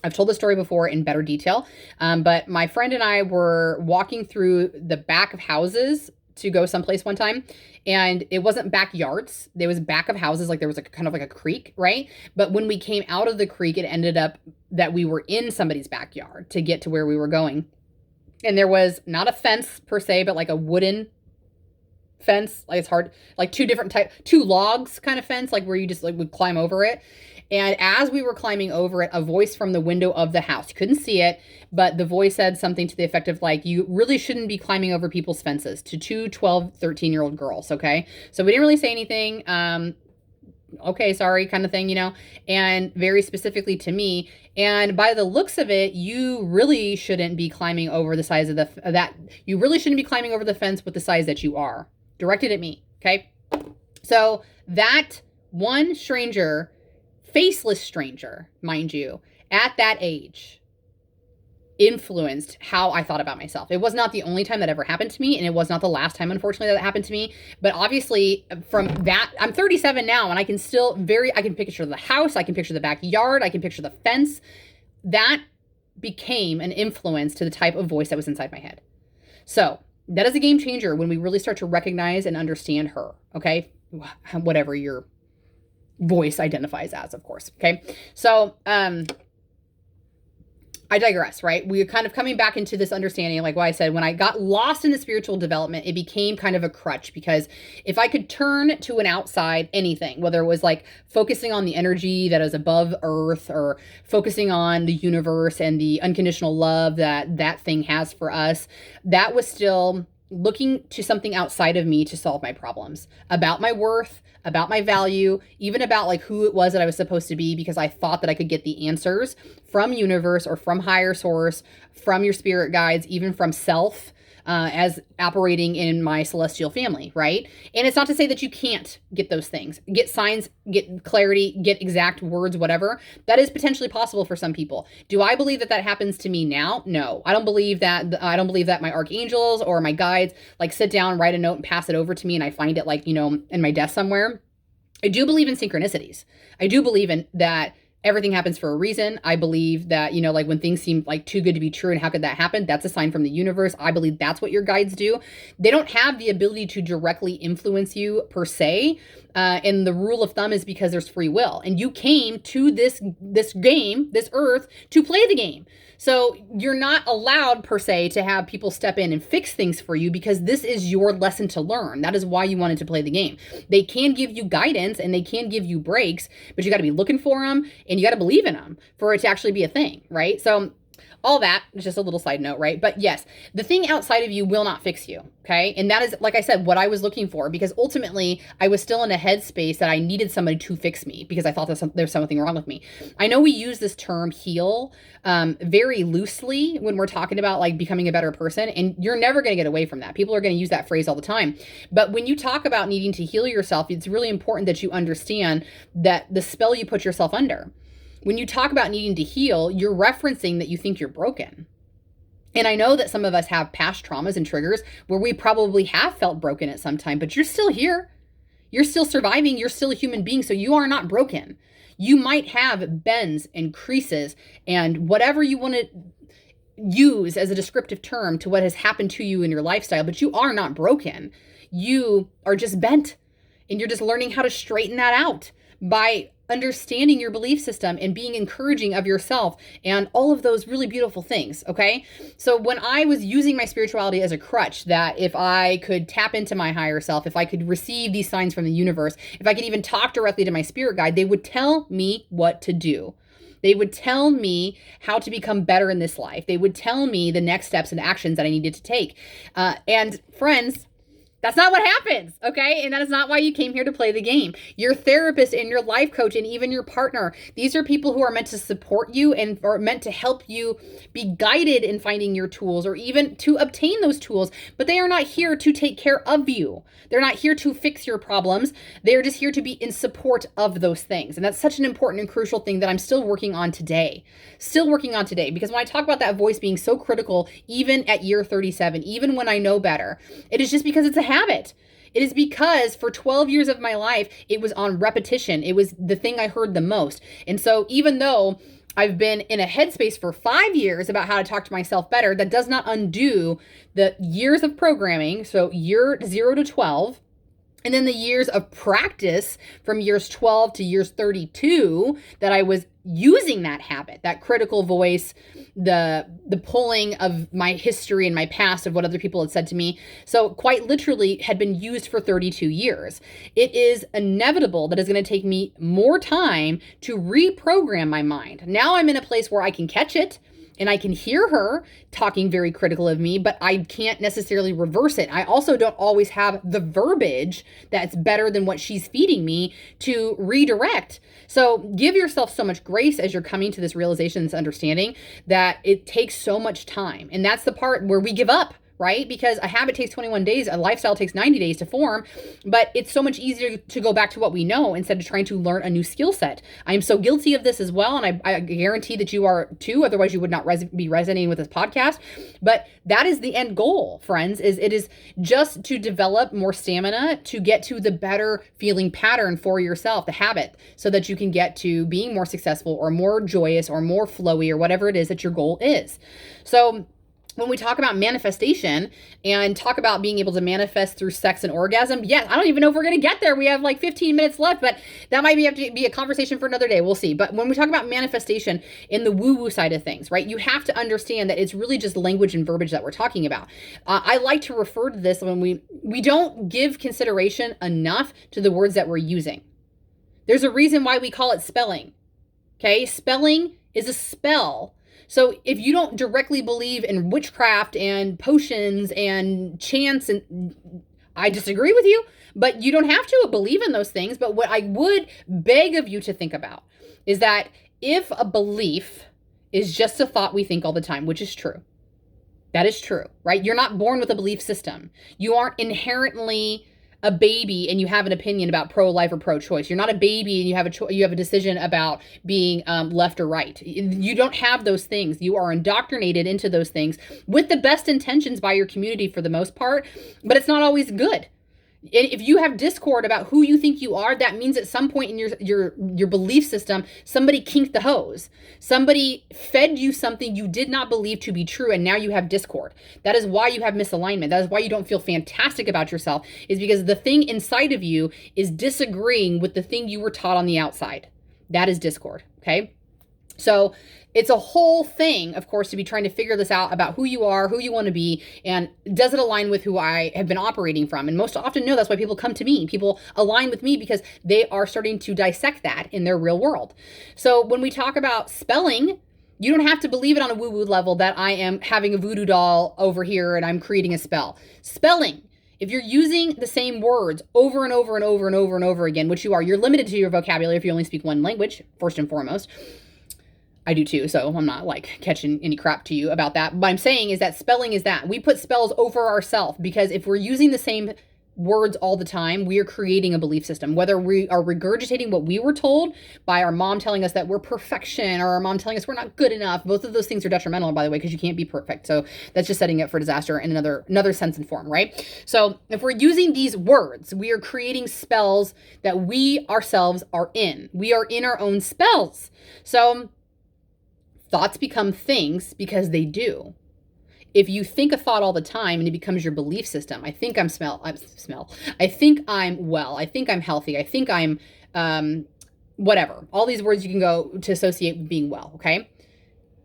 I've told this story before in better detail, but my friend and I were walking through the back of houses to go someplace one time, and it wasn't backyards. There was back of houses, like there was kind of like a creek, right? But when we came out of the creek, it ended up that we were in somebody's backyard to get to where we were going. And there was not a fence per se, but like a wooden fence. Like, it's hard, like two logs kind of fence, like where you just like would climb over it. And as we were climbing over it, a voice from the window of the house, you couldn't see it, but the voice said something to the effect of like, you really shouldn't be climbing over people's fences, to two 12, 13-year-old girls. Okay. So we didn't really say anything. Okay, sorry, kind of thing, and very specifically to me. And by the looks of it, you really shouldn't be climbing over the size of you really shouldn't be climbing over the fence with the size that you are. Directed at me. Okay. So that one stranger, faceless stranger, mind you, at that age, influenced how I thought about myself. It was not the only time that ever happened to me, and it was not the last time, unfortunately, that happened to me. But obviously, from that, I'm 37 now, and I can picture the house, I can picture the backyard, I can picture the fence. That became an influence to the type of voice that was inside my head. So that is a game changer when we really start to recognize and understand her. Okay, whatever your voice identifies as, of course. Okay. So, I digress, right? We're kind of coming back into this understanding, like what I said, when I got lost in the spiritual development, it became kind of a crutch, because if I could turn to an outside anything, whether it was like focusing on the energy that is above earth, or focusing on the universe and the unconditional love that that thing has for us, that was still looking to something outside of me to solve my problems, about my worth, about my value, even about like who it was that I was supposed to be, because I thought that I could get the answers from universe or from higher source, from your spirit guides, even from self, as operating in my celestial family, right? And it's not to say that you can't get those things, get signs, get clarity, get exact words, whatever. That is potentially possible for some people. Do I believe that that happens to me now? No, I don't believe that. I don't believe that my archangels or my guides like sit down, write a note and pass it over to me and I find it like, you know, in my desk somewhere. I do believe in synchronicities. I do believe in that everything happens for a reason. I believe that, you know, like when things seem like too good to be true and how could that happen? That's a sign from the universe. I believe that's what your guides do. They don't have the ability to directly influence you per se. And the rule of thumb is because there's free will. And you came to this game, this earth, to play the game. So you're not allowed per se to have people step in and fix things for you, because this is your lesson to learn. That is why you wanted to play the game. They can give you guidance and they can give you breaks, but you got to be looking for them and you got to believe in them for it to actually be a thing, right? So all that is just a little side note, right? But yes, the thing outside of you will not fix you, okay? And that is, like I said, what I was looking for, because ultimately I was still in a headspace that I needed somebody to fix me because I thought there's something wrong with me. I know we use this term heal very loosely when we're talking about like becoming a better person, and you're never going to get away from that. People are going to use that phrase all the time. But when you talk about needing to heal yourself, it's really important that you understand that the spell you put yourself under. When you talk about needing to heal, you're referencing that you think you're broken. And I know that some of us have past traumas and triggers where we probably have felt broken at some time, but you're still here. You're still surviving. You're still a human being. So you are not broken. You might have bends and creases and whatever you want to use as a descriptive term to what has happened to you in your lifestyle, but you are not broken. You are just bent, and you're just learning how to straighten that out by understanding your belief system and being encouraging of yourself and all of those really beautiful things, okay? So when I was using my spirituality as a crutch, that if I could tap into my higher self, if I could receive these signs from the universe, if I could even talk directly to my spirit guide, they would tell me what to do. They would tell me how to become better in this life. They would tell me the next steps and actions that I needed to take. And friends, that's not what happens, okay? And that is not why you came here to play the game. Your therapist and your life coach and even your partner, these are people who are meant to support you and are meant to help you be guided in finding your tools or even to obtain those tools, but they are not here to take care of you. They're not here to fix your problems. They're just here to be in support of those things. And that's such an important and crucial thing that I'm still working on today. Because when I talk about that voice being so critical, even at year 37, even when I know better, it is just because it's a habit. It is because for 12 years of my life, it was on repetition. It was the thing I heard the most. And so even though I've been in a headspace for 5 years about how to talk to myself better, that does not undo the years of programming. So year 0 to 12, and then the years of practice from years 12 to years 32 that I was using that habit, that critical voice, the pulling of my history and my past of what other people had said to me. So quite literally had been used for 32 years. It is inevitable that it's going to take me more time to reprogram my mind. Now I'm in a place where I can catch it. And I can hear her talking very critical of me, but I can't necessarily reverse it. I also don't always have the verbiage that's better than what she's feeding me to redirect. So give yourself so much grace as you're coming to this realization, this understanding that it takes so much time. And that's the part where we give up, right? Because a habit takes 21 days, a lifestyle takes 90 days to form, but it's so much easier to go back to what we know instead of trying to learn a new skill set. I am so guilty of this as well, and I guarantee that you are too, otherwise you would not be resonating with this podcast. But that is the end goal, friends, is it is just to develop more stamina to get to the better feeling pattern for yourself, the habit, so that you can get to being more successful or more joyous or more flowy or whatever it is that your goal is. So when we talk about manifestation and talk about being able to manifest through sex and orgasm, yes, I don't even know if we're going to get there. We have like 15 minutes left, but that might have to be a conversation for another day. We'll see. But when we talk about manifestation in the woo-woo side of things, right, you have to understand that it's really just language and verbiage that we're talking about. I like to refer to this when we don't give consideration enough to the words that we're using. There's a reason why we call it spelling. Okay, spelling is a spell. So if you don't directly believe in witchcraft and potions and chants, and I disagree with you, but you don't have to believe in those things. But what I would beg of you to think about is that if a belief is just a thought we think all the time, which is true, that is true, right? You're not born with a belief system. You aren't inherently a baby and you have an opinion about pro-life or pro-choice. You're not a baby and you have a decision about being left or right. You don't have those things. You are indoctrinated into those things with the best intentions by your community for the most part, but it's not always good. If you have discord about who you think you are, that means at some point in your belief system, somebody kinked the hose. Somebody fed you something you did not believe to be true, and now you have discord. That is why you have misalignment. That is why you don't feel fantastic about yourself, is because the thing inside of you is disagreeing with the thing you were taught on the outside. That is discord, okay? So it's a whole thing, of course, to be trying to figure this out about who you are, who you want to be, and does it align with who I have been operating from? And most often, no, that's why people come to me. People align with me because they are starting to dissect that in their real world. So when we talk about spelling, you don't have to believe it on a woo-woo level that I am having a voodoo doll over here and I'm creating a spell. Spelling. If you're using the same words over and over and over and over and over again, which you are, you're limited to your vocabulary if you only speak one language, first and foremost. I do too, so I'm not like catching any crap to you about that. What I'm saying is that spelling is that. We put spells over ourselves because if we're using the same words all the time, we are creating a belief system. Whether we are regurgitating what we were told by our mom telling us that we're perfection or our mom telling us we're not good enough, both of those things are detrimental, by the way, because you can't be perfect. So that's just setting up for disaster in another sense and form, right? So if we're using these words, we are creating spells that we ourselves are in. We are in our own spells. So thoughts become things because they do. If you think a thought all the time and it becomes your belief system, I think I think I'm well, I think I'm healthy, I think I'm whatever. All these words you can go to associate with being well, okay?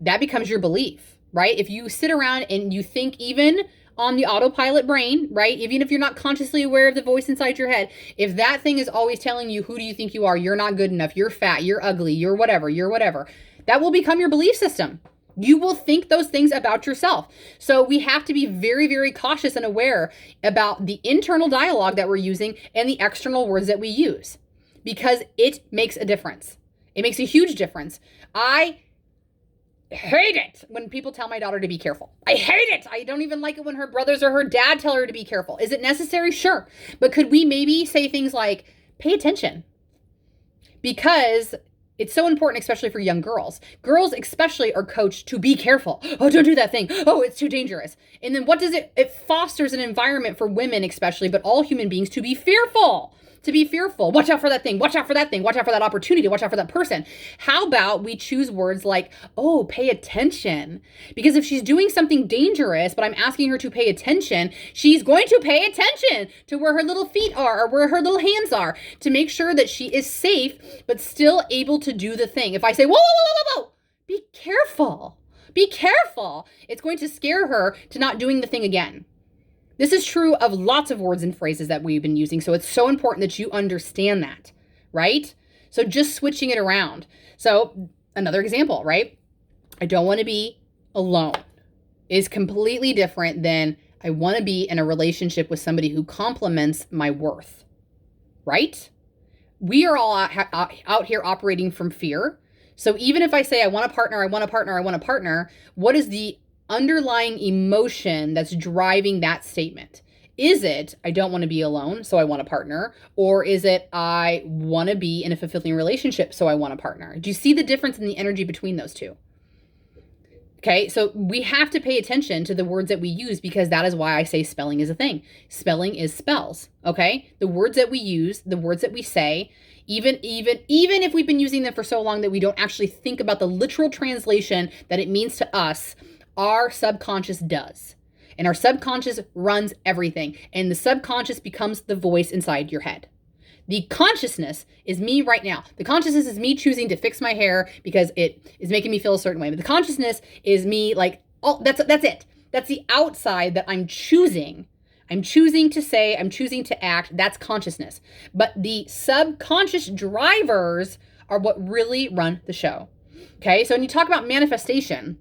That becomes your belief, right? If you sit around and you think even on the autopilot brain, right? Even if you're not consciously aware of the voice inside your head, if that thing is always telling you, who do you think you are? You're not good enough, you're fat, you're ugly, you're whatever, that will become your belief system. You will think those things about yourself. So we have to be very, very cautious and aware about the internal dialogue that we're using and the external words that we use, because it makes a difference. It makes a huge difference. I hate it when people tell my daughter to be careful. I hate it. I don't even like it when her brothers or her dad tell her to be careful. Is it necessary? Sure. But could we maybe say things like, pay attention? Because it's so important, especially for young girls. Girls especially are coached to be careful. Oh, don't do that thing. Oh, it's too dangerous. And then what does it fosters an environment for women especially, but all human beings, to be fearful. Watch out for that thing. Watch out for that thing. Watch out for that opportunity. Watch out for that person. How about we choose words like, oh, pay attention? Because if she's doing something dangerous, but I'm asking her to pay attention, she's going to pay attention to where her little feet are or where her little hands are to make sure that she is safe, but still able to do the thing. If I say, whoa, whoa, whoa, whoa, whoa, be careful. Be careful. It's going to scare her to not doing the thing again. This is true of lots of words and phrases that we've been using. So it's so important that you understand that, right? So just switching it around. So another example, right? I don't want to be alone is completely different than I want to be in a relationship with somebody who complements my worth, right? We are all out here operating from fear. So even if I say I want a partner, what is the underlying emotion that's driving that statement? Is it, I don't want to be alone, so I want a partner? Or is it, I want to be in a fulfilling relationship, so I want a partner? Do you see the difference in the energy between those two? Okay, so we have to pay attention to the words that we use, because that is why I say spelling is a thing. Spelling is spells, okay? The words that we use, the words that we say, even if we've been using them for so long that we don't actually think about the literal translation that it means to us, Our subconscious does. And our subconscious runs everything. And the subconscious becomes the voice inside your head. The consciousness is me right now. The consciousness is me choosing to fix my hair because it is making me feel a certain way. But the consciousness is me like, oh, that's it. That's the outside that I'm choosing. I'm choosing to say, I'm choosing to act. That's consciousness. But the subconscious drivers are what really run the show. Okay, so when you talk about manifestation,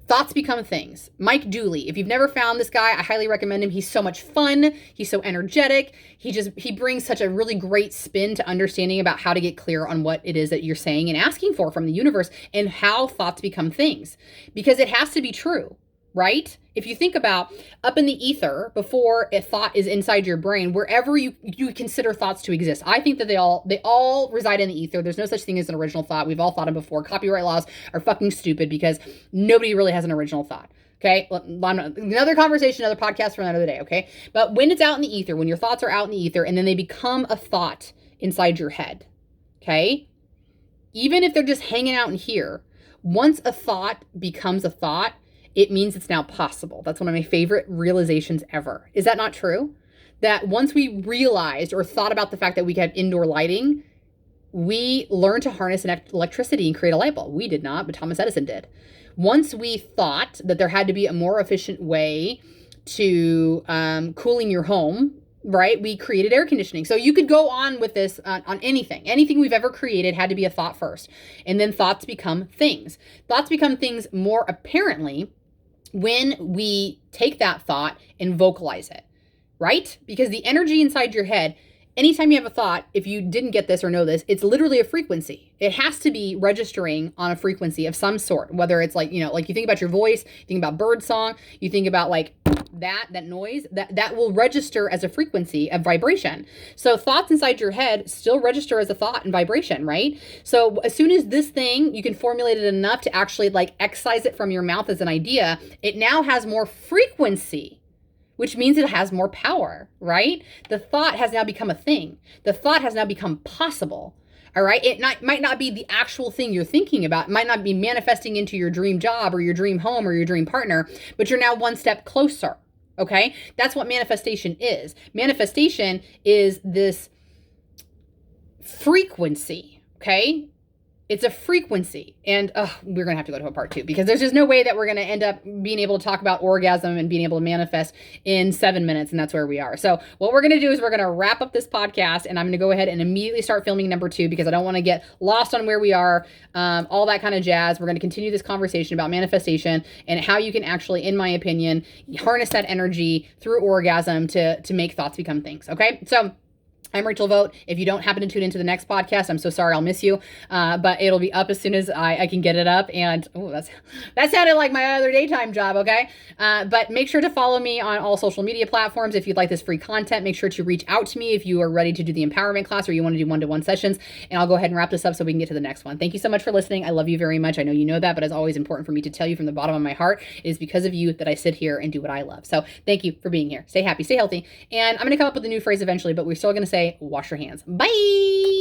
thoughts become things. Mike Dooley, if you've never found this guy, I highly recommend him. He's so much fun. He's so energetic. He brings such a really great spin to understanding about how to get clear on what it is that you're saying and asking for from the universe and how thoughts become things. Because it has to be true, right? If you think about up in the ether before a thought is inside your brain, wherever you consider thoughts to exist, I think that they all reside in the ether. There's no such thing as an original thought. We've all thought them before. Copyright laws are fucking stupid because nobody really has an original thought. Okay, another conversation, another podcast for another day. Okay, but when it's out in the ether, when your thoughts are out in the ether and then they become a thought inside your head, okay, even if they're just hanging out in here, once a thought becomes a thought, it means it's now possible. That's one of my favorite realizations ever. Is that not true? That once we realized or thought about the fact that we could have indoor lighting, we learned to harness electricity and create a light bulb. We did not, but Thomas Edison did. Once we thought that there had to be a more efficient way to cooling your home, right? We created air conditioning. So you could go on with this on anything. Anything we've ever created had to be a thought first. And then thoughts become things. Thoughts become things more apparently when we take that thought and vocalize it, right? Because the energy inside your head, anytime you have a thought, if you didn't get this or know this, it's literally a frequency. It has to be registering on a frequency of some sort, whether it's like, like you think about your voice, you think about bird song, you think about like that noise, that will register as a frequency of vibration. So thoughts inside your head still register as a thought and vibration, right? So as soon as this thing, you can formulate it enough to actually like excise it from your mouth as an idea, it now has more frequency, which means it has more power, right? The thought has now become a thing. The thought has now become possible. All right. It might not be the actual thing you're thinking about. It might not be manifesting into your dream job or your dream home or your dream partner, but you're now one step closer. Okay. That's what manifestation is. Manifestation is this frequency. Okay. It's a frequency. And we're going to have to go to a part 2 because there's just no way that we're going to end up being able to talk about orgasm and being able to manifest in 7 minutes. And that's where we are. So what we're going to do is we're going to wrap up this podcast and I'm going to go ahead and immediately start filming number 2 because I don't want to get lost on where we are, all that kind of jazz. We're going to continue this conversation about manifestation and how you can actually, in my opinion, harness that energy through orgasm to make thoughts become things. Okay. So I'm Rachel Vote. If you don't happen to tune into the next podcast, I'm so sorry, I'll miss you. But it'll be up as soon as I can get it up. And that sounded like my other daytime job, okay? But make sure to follow me on all social media platforms. If you'd like this free content, make sure to reach out to me if you are ready to do the empowerment class or you want to do one-to-one sessions. And I'll go ahead and wrap this up so we can get to the next one. Thank you so much for listening. I love you very much. I know you know that, but it's always important for me to tell you from the bottom of my heart. It is because of you that I sit here and do what I love. So thank you for being here. Stay happy, stay healthy. And I'm going to come up with a new phrase eventually, but we're still going to say, wash your hands. Bye.